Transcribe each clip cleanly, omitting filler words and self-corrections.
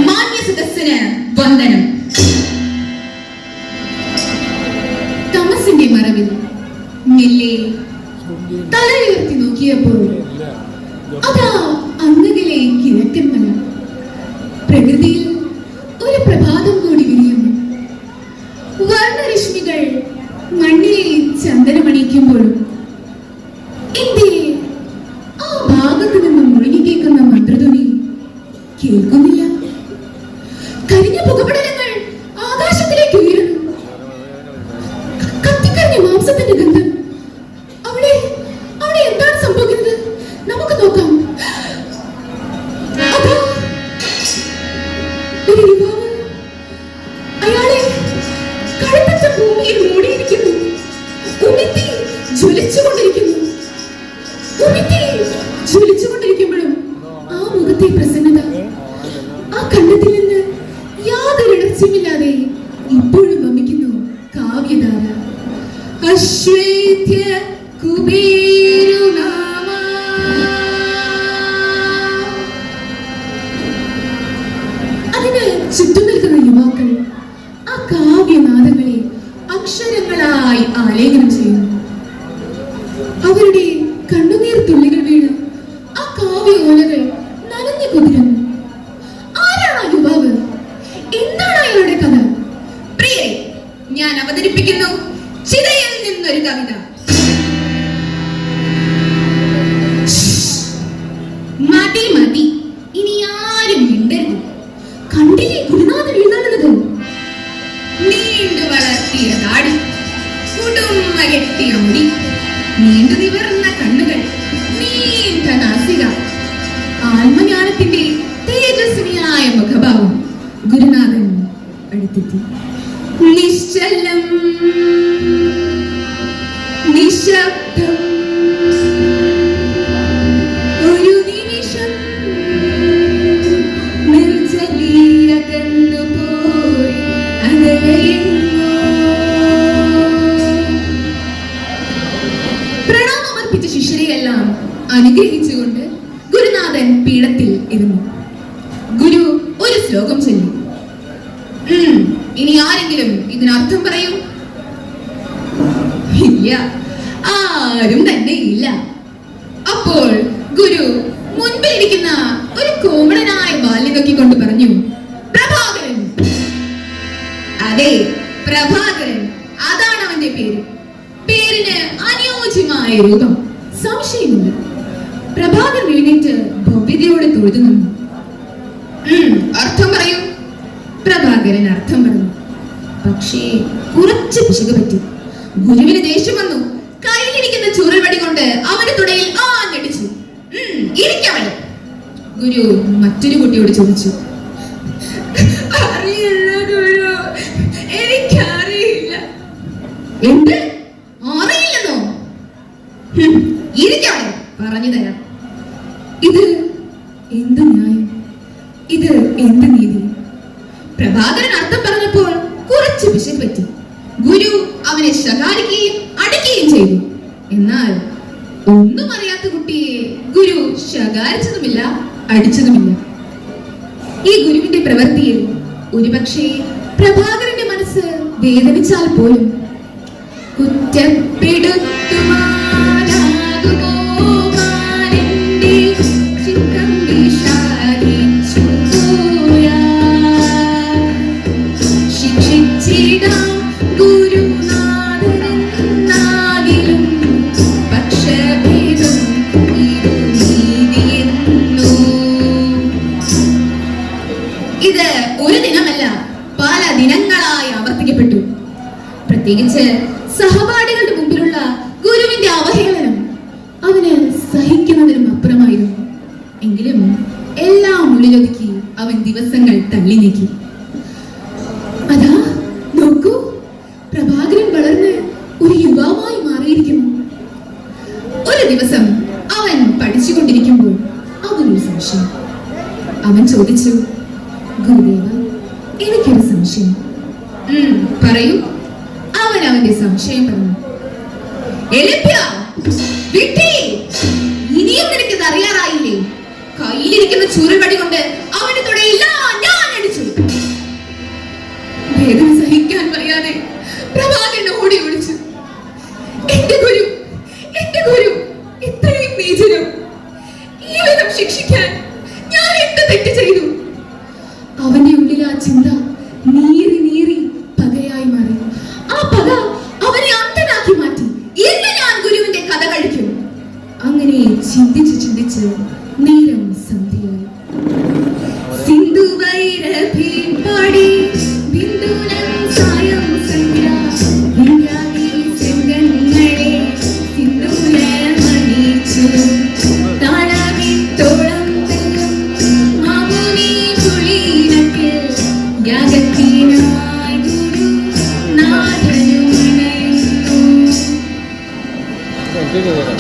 മാന്യ സദസ്സിന് വന്ദനം. തമസിന്റെ മറവിൽ മെല്ലെ തലയുയർത്തി നോക്കിയപ്പോൾ അതാ അങ്ങകലെ കിഴക്കൻ മല. പ്രകൃതിയിൽ ഒരു പ്രഭാതം കൂടി വിരിയുന്നു. വർണ്ണരശ്മികൾ മണ്ണിലെ ചന്ദനമണിയിക്കുമ്പോഴും എന്തേ ആ ഭാഗത്ത് നിന്നും മുഴുകി കേൾക്കുന്ന മന്ത്രധ്വനി കേൾക്കുന്നില്ല? കരിഞ്ഞ പുകപടലങ്ങൾ ആകാശത്തിലേക്ക് ഉയരുന്നു. കത്തിക്കരിഞ്ഞ മാംസത്തിന്റെ ഗന്ധം. അവിടെ അവിടെ എന്താണ് സംഭവിക്കുന്നത്? നമുക്ക് നോക്കാം. അതാ ഒരു യുവാവ്. അയാളെ കഴുത്തറ്റ ഭൂമിയിൽ മൂടിയിരിക്കുന്നു. ഉമിത്തി ജ്വലിച്ചുകൊണ്ടിരിക്കുന്നു. ഉമിത്തി ജ്വലിച്ചുകൊണ്ടിരിക്കുമ്പോഴും ആ മുഖത്തെ പ്രസന്നത, ആ കണ്ണത്തിൽ നിന്ന് യാതൊരു ഇടർച്ചയുമില്ലാതെ ഇപ്പോഴും വമിക്കുന്നു കാവ്യധാര. അശ്വേത്യ കുബേരുനാമ. അതിന് ചുറ്റും നിൽക്കുന്ന യുവാക്കൾ ആ കാവ്യനാദങ്ങളെ അക്ഷരങ്ങളായി ആലേഖനം ചെയ്യുന്നു. അവരുടെ കണ്ണുനീർ തുള്ളികൾ വീണ് ആ കാവ്യ ഓലകൾ നനഞ്ഞു കുതിരുന്നു. ആരാണ് ആ യുവാവ്? എന്താണ് അയാളുടെ കഥ? പ്രിയരെ, ഞാൻ അവതരിപ്പിക്കുന്നു ചിതയിൽ നിന്നൊരു കവിത. മതി മതി, ഇനി ആരും മിണ്ടരുത്. കണ്ടില്ലേ ഗുരുനാഥൻ എഴുതാനുള്ളത്? നീണ്ടു വളർത്തിയ താടി, കുടുംബ കെട്ടിയ മുടി, നീണ്ടു നിവർന്ന കണ്ണുകൾ, നീണ്ട നാസിക, ആത്മജ്ഞാനത്തിന്റെ തേജസ്വിനിയായ മുഖഭാവം. ഗുരുനാഥൻ അടുത്തെത്തി. നിശ്ചലം, നിശബ്ദം, ഒരു നിമിഷം നിർജ്ജലീയകന്നു പോയി അകലെയെങ്ങോ. പ്രണാമമർപ്പിച്ച ശിഷ്യരെയെല്ലാം അനുഗ്രഹിച്ചുകൊണ്ട് ഗുരുനാഥൻ പീഠത്തിൽ ഇരുന്നു. ഗുരു ഒരു ശ്ലോകം ചൊല്ലി. ഇനി ആരെങ്കിലും ഇതിനർത്ഥം പറയൂ? ഇല്ല, ആരും തന്നെ ഇല്ല. അപ്പോൾ ഗുരു മുൻപിലിരിക്കുന്ന ഒരു കോമളനായ ബാല്യ നോക്കിക്കൊണ്ട് പറഞ്ഞു, പ്രഭാകരൻ. അതെ, പ്രഭാകരൻ, അതാണ് അവന്റെ പേര്. പേരിന് അനുയോജ്യമായ രൂപം, സംശയമില്ല. പ്രഭാകരൻ എഴുന്നേറ്റ് ഭവ്യതയോടെ തൊഴുതു നിന്നു. അർത്ഥം പറയൂ. പ്രഭാകരൻ അർത്ഥം പറഞ്ഞു. പക്ഷേ കുറച്ച് പിശക് പറ്റി. ഗുരുവിന് ദേഷ്യം വന്നു. കയ്യിലിരിക്കുന്ന ചുരുൾവടി കൊണ്ട് അവന്റെ തുടയിൽ ആഞ്ഞടിച്ചു. ഇരിക്കവൻ. ഗുരു മറ്റൊരു കുട്ടിയോട് ചോദിച്ചു, അറിയില്ല ഗുരു, എനിക്കറിയില്ല. എന്ത്? അറിയില്ലെന്നോ? ഇരിക്കവൻ, പറഞ്ഞു തരാം. ഇത് എന്ത് ന്യായം? ഇത് എന്ത് നീതി? പ്രഭാകരൻ അർത്ഥം പറഞ്ഞപ്പോൾ കുറച്ച് പിശക് പറ്റി. ഗുരു അവനെ ശകാരിക്കുകയും അടിക്കുകയും ചെയ്തു. എന്നാൽ ഒന്നും അറിയാത്ത കുട്ടിയെ ഗുരു ശകാരിച്ചതുമില്ല, അടിച്ചതുമില്ല. ഈ ഗുരുവിന്റെ പ്രവൃത്തിയിൽ ഒരുപക്ഷെ പ്രഭാകരന്റെ മനസ്സ് വേദനിച്ചാൽ പോലും ഇത് ഒരു ദിനമല്ല, പല ദിനങ്ങളായി ആവർത്തിക്കപ്പെട്ടു. പ്രത്യേകിച്ച് സഹപാഠികളുടെ മുമ്പിലുള്ള ഗുരുവിന്റെ അവഹേളനം അവന് സഹിക്കുന്നതിനും അപ്പുറമായിരുന്നു. എങ്കിലും എല്ലാം ഉള്ളിലൊതുക്കി അവൻ ദിവസങ്ങൾ തള്ളി നീക്കി. അതാ നോക്കൂ, പ്രഭാകരൻ വളർന്ന് ഒരു യുവാവായി മാറിയിരിക്കുന്നു. ഒരു ദിവസം അവൻ പഠിച്ചുകൊണ്ടിരിക്കുമ്പോൾ അവനൊരു സംശയം. അവൻ ചോദിച്ചു, ഗുരുദേവ, എനിക്കൊരു സംശയം. പറയൂ. അവൻ അവന്റെ സംശയം പറഞ്ഞു. ഇനിയും നിനക്കിത് അറിയാറായില്ലേ? കയ്യിലിരിക്കുന്ന ചൂരൽവടി കൊണ്ട് അവന്റെ തുടയില്ല ഞാൻ അടിച്ചു. വേദന സഹിക്കാൻ വയ്യാതെ പ്രഭാകരൻ ഓടി ഒളിച്ചു. എന്റെ ഗുരു ഇത്രയും നീചനും ഈ വിധം ശിക്ഷിക്കാൻ ഞാൻ എന്ത് തെറ്റ് ചെയ്തു? അവന്റെ ഉള്ളിൽ ആ ചിന്ത നീറി നീറി പകയായി മാറി. ആ പക അവനെ അന്ധനാക്കി മാറ്റി. ഇന്ന് ഞാൻ ഗുരുവിന്റെ കഥ കഴിക്കും. അങ്ങനെ ചിന്തിച്ച് നേരം സന്ധ്യയായി. സിന്ധു വൈരഭി പാടി ബിന്ദുനം സായം സന്ധ്യ വിദ്യാനി സിംഗങ്ങളെ സിന്ധുലമണിച്ചു താളവിത്തോളം തെല്ലും മാമുനി പുളിനത്തിൽ യാഗത്തിനായി ഗുരു നാഥനുണയുന്നു.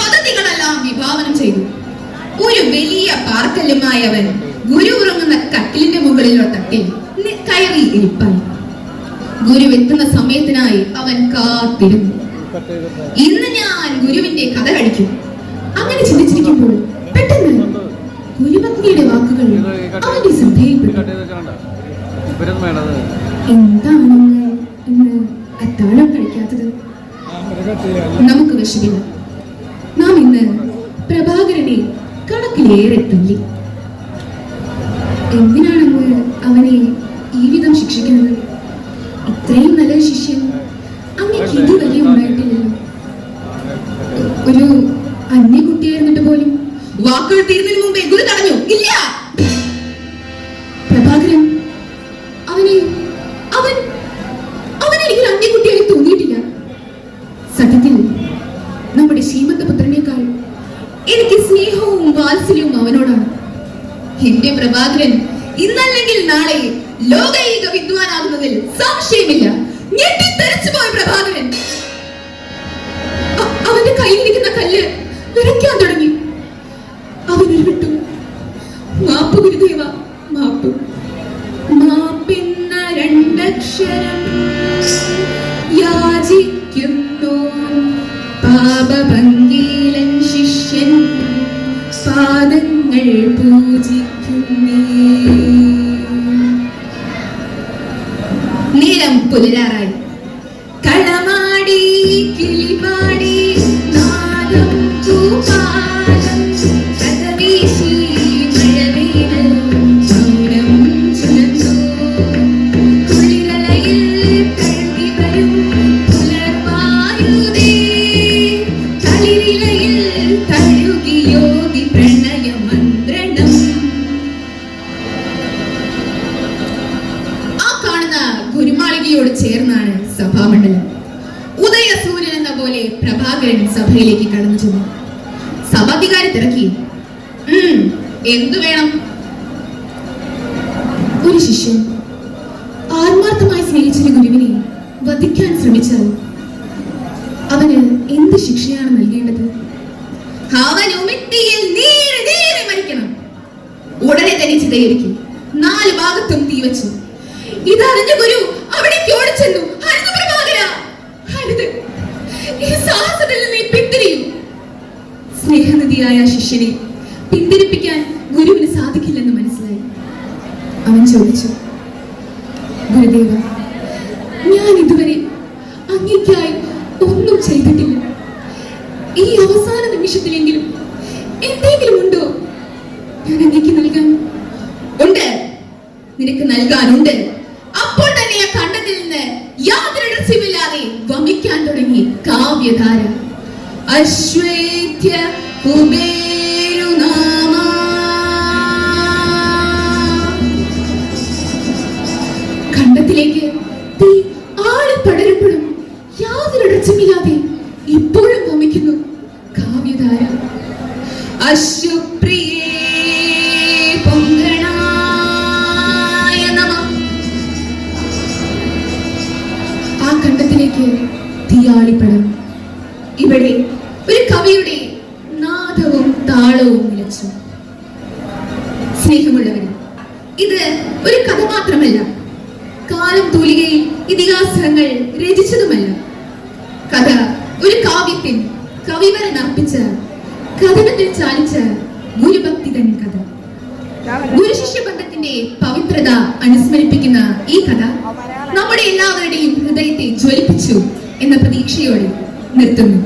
പദ്ധതികളെല്ലാം വിഭാവനം ചെയ്തു. ഒരു വലിയ പാർക്കല്ലുമായി അവൻ ഗുരു ഉറങ്ങുന്ന കട്ടിലിന്റെ മുകളിലുള്ള തട്ടിൽ കയറി ഇരിപ്പായി. ഗുരു എത്തുന്ന സമയത്തിനായി അവൻ കാത്തിരുന്നു. ഇന്ന് ഞാൻ ഗുരുവിന്റെ കഥ കഴിക്കും. അങ്ങനെ ചിന്തിച്ചിരിക്കുമ്പോൾ പെട്ടെന്ന് ഗുരുപത്നിയുടെ വാക്കുകൾ അവന്റെ ശ്രദ്ധയിൽപ്പെട്ടു. എന്താണെന്ന് ഇന്ന് അത്താഴം കഴിക്കാത്തത്? നമുക്ക് വിഷമില്ല. നാം ഇന്ന് പ്രഭാകരനെ കണക്കിലേറെ തല്ലി. എന്തിനാണെന്ന് അവനെ ഈ വിധം ശിക്ഷിക്കുന്നത്? ഇത്രയും നല്ല ശിഷ്യൻ അങ്ങേക്ക് ഇതുവരെ ഉണ്ടായിട്ടില്ലല്ലോ. ഒരു അന്യകുട്ടിയായിരുന്നിട്ട് പോലും വാക്കുകൾ തീരുന്നതിന് മുമ്പേ ഗുരു തടഞ്ഞു. ഇല്ല പ്രഭാകരൻ, അവനെനിക്ക് അന്യകുട്ടിയായി തോന്നിയിട്ടില്ല. സത്യത്തിൽ നമ്മുടെ ശ്രീമന്തപുത്രനേക്കാൾ എനിക്ക് സ്നേഹവും വാത്സല്യവും അവനോടാണ്. എന്റെ പ്രഭാകരൻ ഇന്നല്ലെങ്കിൽ നാളെ ലോകൈക വിദ്വാനാകുന്നതിൽ സംശയമില്ല. ഞെട്ടിത്തെറിച്ചു പോയ പ്രഭാകരൻ അവന്റെ കയ്യിലിരിക്കുന്ന കല്ല് വിറയ്ക്കാൻ തുടങ്ങി. അവൻ ഉരുവിട്ടു. മാപ്പ് ഗുരുദേവ, മാപ്പ്. മാപ്പെന്ന രണ്ടക്ഷരം യാചിക്കുന്നു പാപഭംഗീലൻ ശിഷ്യൻ പാദങ്ങൾ പൂജിക്കുന്നേ. നേരം പുലരാറായി. കളമാടി കിളിപാടി നാദം പൂപാലം കഥവീശി മഴവീരൽ മൗനം ചുലന്നു. കുളിരലയിൽ തഴുകി വരും പുലർവായുതേ തളിരിലയിൽ തഴുകിയോതി പ്രണയമന്ത്രണം. ആ കാണുന്ന ഗുരുമാളികയോട് ചേർന്നാണ് സഭാമണ്ഡലം. ഉദയസൂര്യൻ എന്ന പോലെ പ്രഭാകരൻ സഭയിലേക്ക് കടന്നു ചെന്നു. സഭാധികാരി തിരക്കി. എന്തു വേണം? ഒരു ശിഷ്യൻ ആത്മാർത്ഥമായി സ്നേഹിച്ചൊരു ഗുരുവിനെ വധിക്കാൻ ശ്രമിച്ചാൽ അവന് എന്ത് ശിക്ഷയാണ് നൽകേണ്ടത്? അവൻ ഉമിത്തിയിൽ നീറി നീറി മരിക്കണം. ഉടനെ തന്നെ ചിതയൊരുക്കി 4 ഭാഗത്തും തീ വെച്ചു. ഇതറിഞ്ഞ ഗുരു അവിടേക്ക് ഓടിച്ചെന്നു. ഹരിത പ്രഭാകര, ഹരിത്, ഈ സാഹസത്തിൽ നിന്ന് പിന്തിരിയൂ. സ്നേഹനിധിയായ ശിഷ്യനെ പിന്തിരിപ്പിക്കാൻ ഗുരുവിന് സാധിക്കില്ലെന്ന് മനസ്സിലായി. അവൻ ചോദിച്ചു, ഗുരുദേവ, ഞാൻ ഇതുവരെ അങ്ങേയ്ക്കായി ഒന്നും ചെയ്തിട്ടില്ല. ഈ അവസാന നിമിഷത്തിലെങ്കിലും എന്തെങ്കിലും ഉണ്ടോ ഞാൻ അങ്ങേക്ക് നൽകാൻ? ഉണ്ട്, നിനക്ക് നൽകാനുണ്ട്. അപ്പോൾ തന്നെ ആ കണ്ടത്തിൽ നിന്ന് യാതൊരു രഹസ്യമില്ലാതെ വമിക്കാൻ തുടങ്ങി കാവ്യധാര. അശ്വേത്യ കുബേരുനാമ. കണ്ടത്തിലേക്ക് തീ ആളി പടരുമ്പോഴും യാതൊരു രഹസ്യമില്ലാതെ ഇപ്പോഴും വമിക്കുന്നു കാവ്യധാര. അശ്വപ്രിയേ പൊങ്കണായ നമഃ. ആ കണ്ടത്തിലേക്ക് തീയാളിപ്പടം. ഇവിടെ ഒരു കവിയുടെ നാദവും താളവും നിലച്ചു. സ്നേഹമുള്ളവരെ, ഇത് ഒരു കഥ മാത്രമല്ല. കാലം തൂലികയിൽ ഇതിഹാസങ്ങൾ രചിച്ചതുമല്ല. കഥ ഒരു കാവ്യത്തിൽ കവിവരൻ അർപ്പിച്ച കഥനത്തിൽ ചാലിച്ച ഗുരുഭക്തി തൻ കഥ. ഗുരുശിഷ്യ ബന്ധത്തിന്റെ പവിത്രത അനുസ്മരിപ്പിക്കുന്ന ഈ കഥ നമ്മുടെ എല്ലാവരുടെയും ഹൃദയത്തെ ജ്വലിപ്പിച്ചു എന്ന പ്രതീക്ഷയോടെ നിർത്തുന്നു.